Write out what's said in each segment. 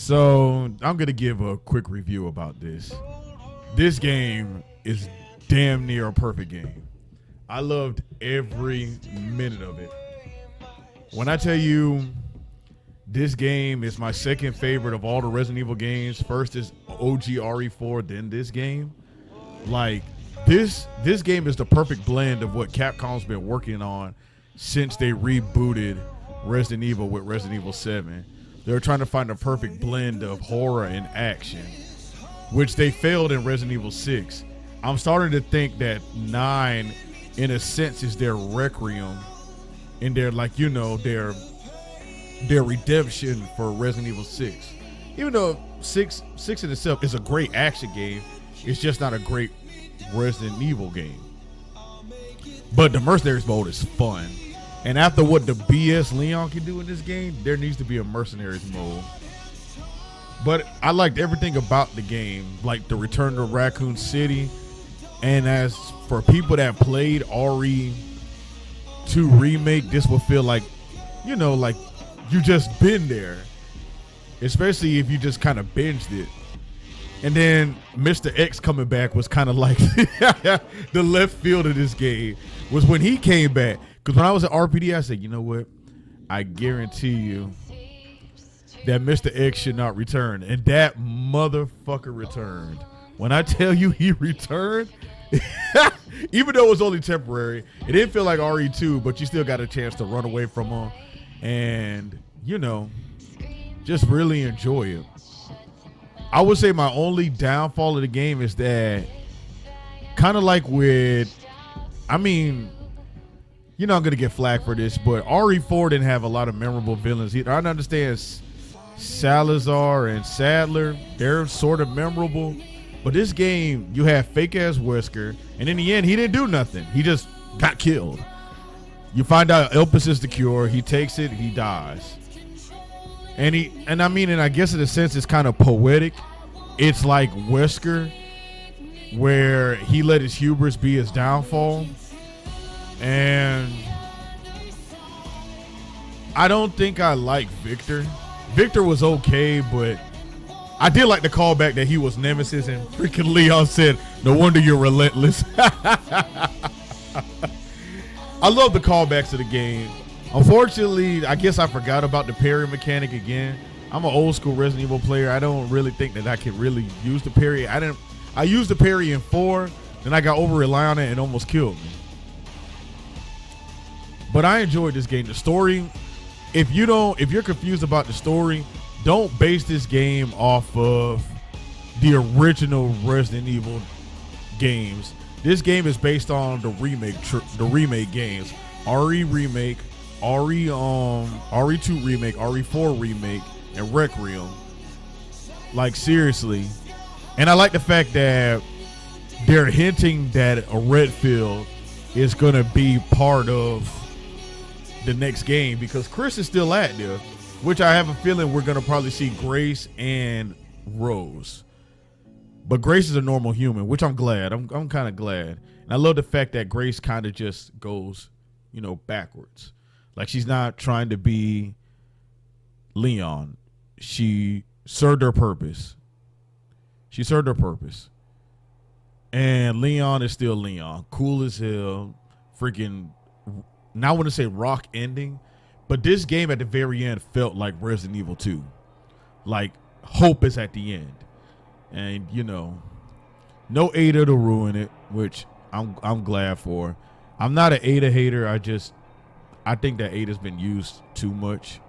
So I'm gonna give a quick review about this. This game is damn near a perfect game. I loved every minute of it. When I tell you this game is my second favorite of all the Resident Evil games, first is OG RE4, then this game. Like this game is the perfect blend of what Capcom's been working on since they rebooted Resident Evil with Resident Evil 7. They're trying to find a perfect blend of horror and action, which they failed in Resident Evil 6. I'm starting to think that 9, in a sense, is their Requiem, and their their redemption for Resident Evil 6. Even though 6 in itself is a great action game, it's just not a great Resident Evil game. But the Mercenaries mode is fun. And after what the BS Leon can do in this game, there needs to be a Mercenaries mode. But I liked everything about the game, like the return to Raccoon City. And as for people that played RE2 Remake, this will feel like, like you just been there. Especially if you just kind of binged it. And then Mr. X coming back was kind of like the left field of this game was when he came back. Because when I was at RPD, I said, you know what? I guarantee you that Mr. X should not return. And that motherfucker returned. When I tell you he returned, even though it was only temporary, it didn't feel like RE2, but you still got a chance to run away from him and, just really enjoy it. I would say my only downfall of the game is that kind of like with, I'm going to get flack for this, but RE4 didn't have a lot of memorable villains either. I understand Salazar and Sadler, they're sort of memorable, but this game, you have fake-ass Wesker, and in the end, he didn't do nothing. He just got killed. You find out Elpis is the cure, he takes it, he dies. And I guess in a sense it's kind of poetic. It's like Wesker, where he let his hubris be his downfall. And I don't think I like Victor. Victor was okay, but I did like the callback that he was Nemesis, and freaking Leon said, "No wonder you're relentless." I love the callbacks of the game. Unfortunately, I guess I forgot about the parry mechanic again. I'm an old school Resident Evil player. I don't really think that I can really use the parry. I used the parry in 4, then I got over rely on it and almost killed me. But I enjoyed this game. The story, if you're confused about the story, don't base this game off of the original Resident Evil games. This game is based on the remake games. RE Remake, RE2 Remake, RE4 Remake, and Requiem. Like, seriously. And I like the fact that they're hinting that a Redfield is going to be part of the next game because Chris is still at there, which I have a feeling we're going to probably see Grace and Rose. But Grace is a normal human, which I'm glad. I'm kind of glad. And I love the fact that Grace kind of just goes, backwards. Like, she's not trying to be Leon. She served her purpose. And Leon is still Leon. Cool as hell. Freaking, now I want to say rock ending, but this game at the very end felt like Resident Evil 2. Like, hope is at the end. And, no Ada to ruin it, which I'm glad for. I'm not an Ada hater. I think that Ada's been used too much.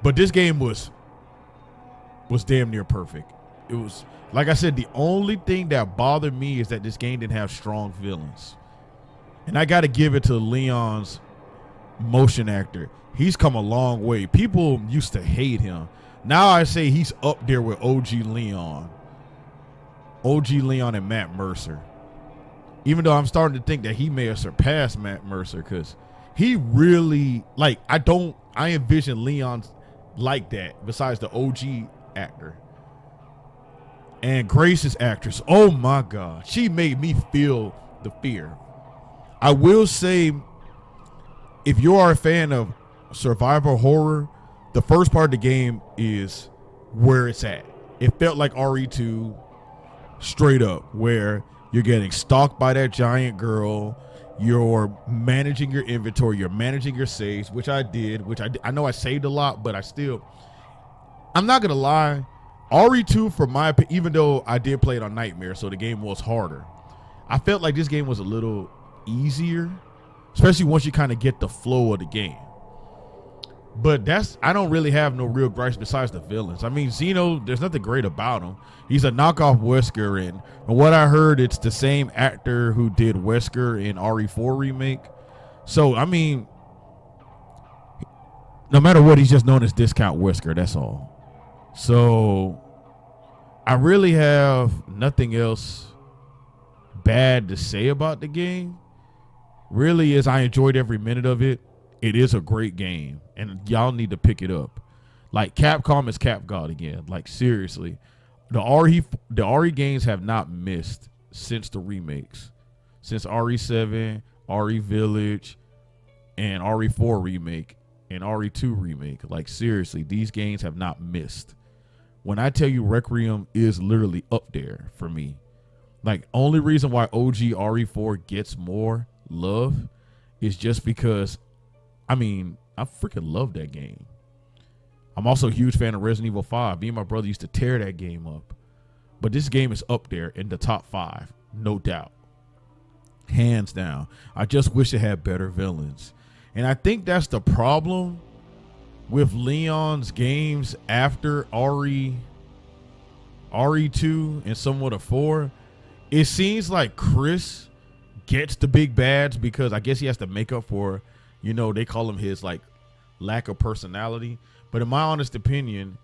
But this game was damn near perfect. It was, like I said, the only thing that bothered me is that this game didn't have strong villains. And I got to give it to Leon's motion actor. He's come a long way. People used to hate him. Now I say he's up there with OG Leon. OG Leon and Matt Mercer. Even though I'm starting to think that he may have surpassed Matt Mercer because he really, I envision Leon like that besides the OG actor. And Grace's actress, oh my God, she made me feel the fear. I will say, if you are a fan of survival horror, the first part of the game is where it's at. It felt like RE2 straight up, where you're getting stalked by that giant girl. You're managing your inventory. You're managing your saves, which I did. I know I saved a lot, but I'm not gonna lie. RE2, for my opinion, even though I did play it on Nightmare, so the game was harder, I felt like this game was a little easier, especially once you kind of get the flow of the game. But I don't really have no real gripes besides the villains. I mean, Zeno, there's nothing great about him. He's a knockoff Wesker, and from what I heard, it's the same actor who did Wesker in RE4 remake. So, I mean, no matter what, he's just known as Discount Wesker, that's all. So, I really have nothing else bad to say about the game. Really is, I enjoyed every minute of it. It is a great game, and y'all need to pick it up. Like, Capcom is CapGod again. Like, seriously. The RE games have not missed since the remakes. Since RE7, RE Village, and RE4 remake, and RE2 remake. Like, seriously, these games have not missed. When I tell you Requiem is literally up there for me. Like, only reason why OG RE4 gets more love is just because, I mean, I freaking love that game. I'm also a huge fan of Resident Evil 5. Me and my brother used to tear that game up. But this game is up there in the top 5, no doubt. Hands down. I just wish it had better villains. And I think that's the problem with Leon's games after RE2 and somewhat of 4. It seems like Chris gets the big bads because I guess he has to make up for, you know, they call him his like lack of personality. But in my honest opinion,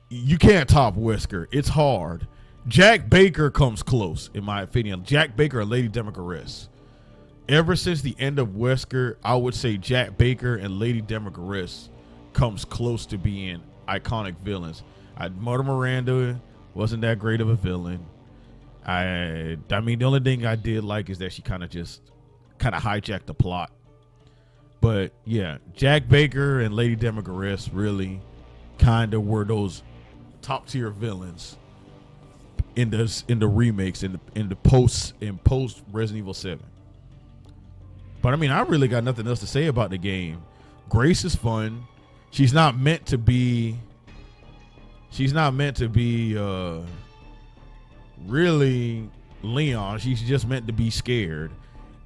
you can't top Wesker. It's hard. Jack Baker comes close, in my opinion. Jack Baker and Lady Democaress. Ever since the end of Wesker, I would say Jack Baker and Lady Democaress comes close to being iconic villains. Mother Miranda wasn't that great of a villain. I mean, the only thing I did like is that she kind of hijacked the plot. But yeah, Jack Baker and Lady Democaress really kind of were those top tier villains in the remakes, in the post Resident Evil 7. But I mean, I really got nothing else to say about the game. Grace is fun. She's not meant to be really Leon. She's just meant to be scared.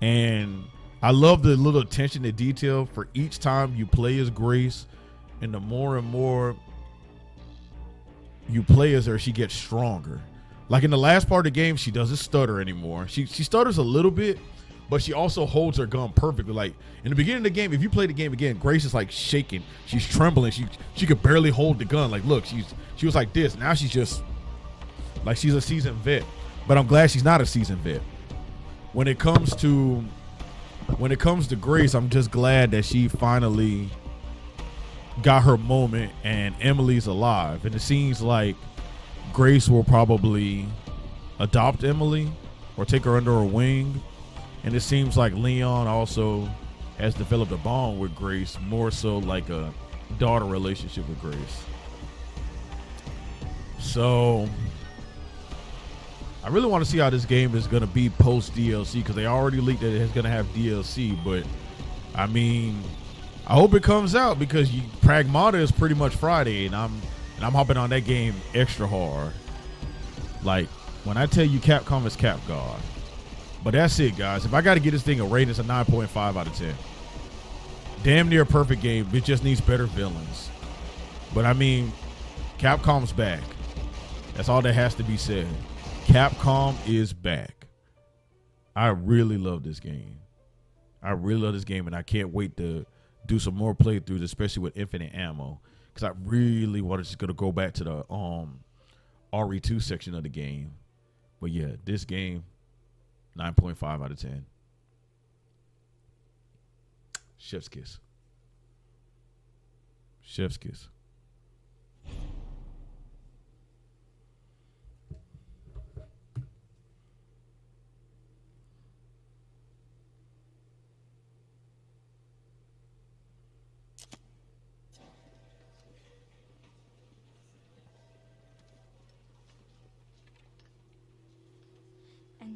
And I love the little attention to detail for each time you play as Grace, and the more and more you play as her, she gets stronger. Like in the last part of the game, she doesn't stutter anymore. She stutters a little bit, but she also holds her gun perfectly. Like in the beginning of the game, if you play the game again, Grace is like shaking. She's trembling. She could barely hold the gun. Like, look, she was like this. Now she's just like she's a seasoned vet. But I'm glad she's not a seasoned vet. When it comes to Grace, I'm just glad that she finally got her moment and Emily's alive. And it seems like Grace will probably adopt Emily or take her under her wing. And it seems like Leon also has developed a bond with Grace, more so like a daughter relationship with Grace. So I really want to see how this game is going to be post DLC, because they already leaked that it's going to have DLC. But I mean, I hope it comes out, because Pragmata is pretty much Friday, and I'm hopping on that game extra hard. Like, when I tell you Capcom is CapGod. But that's it, guys. If I got to give this thing a rating, it's a 9.5 out of 10. Damn near perfect game. It just needs better villains. But I mean, Capcom's back. That's all that has to be said. Capcom is back. I really love this game. And I can't wait to do some more playthroughs, especially with infinite ammo, because I really want to go back to the RE2 section of the game. But yeah, this game, 9.5 out of 10. Chef's kiss. Chef's kiss.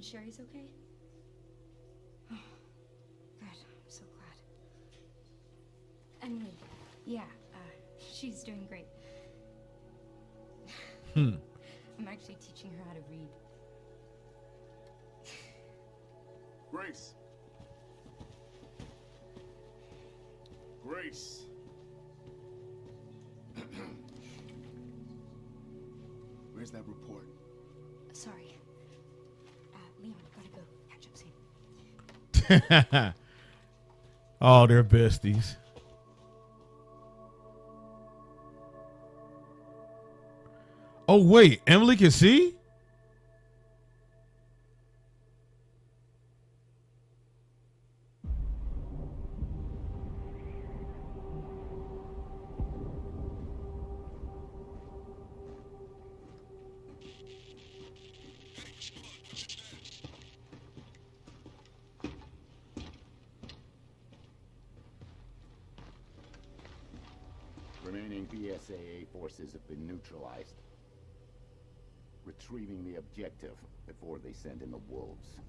And Sherry's okay? Oh, good. I'm so glad. Anyway, yeah, she's doing great. I'm actually teaching her how to read. Grace. Grace. Where's that report? Sorry. Leon, gotta go. Catch up soon. Oh, they're besties. Oh, wait. Emily can see? Remaining BSAA forces have been neutralized. Retrieving the objective before they send in the wolves.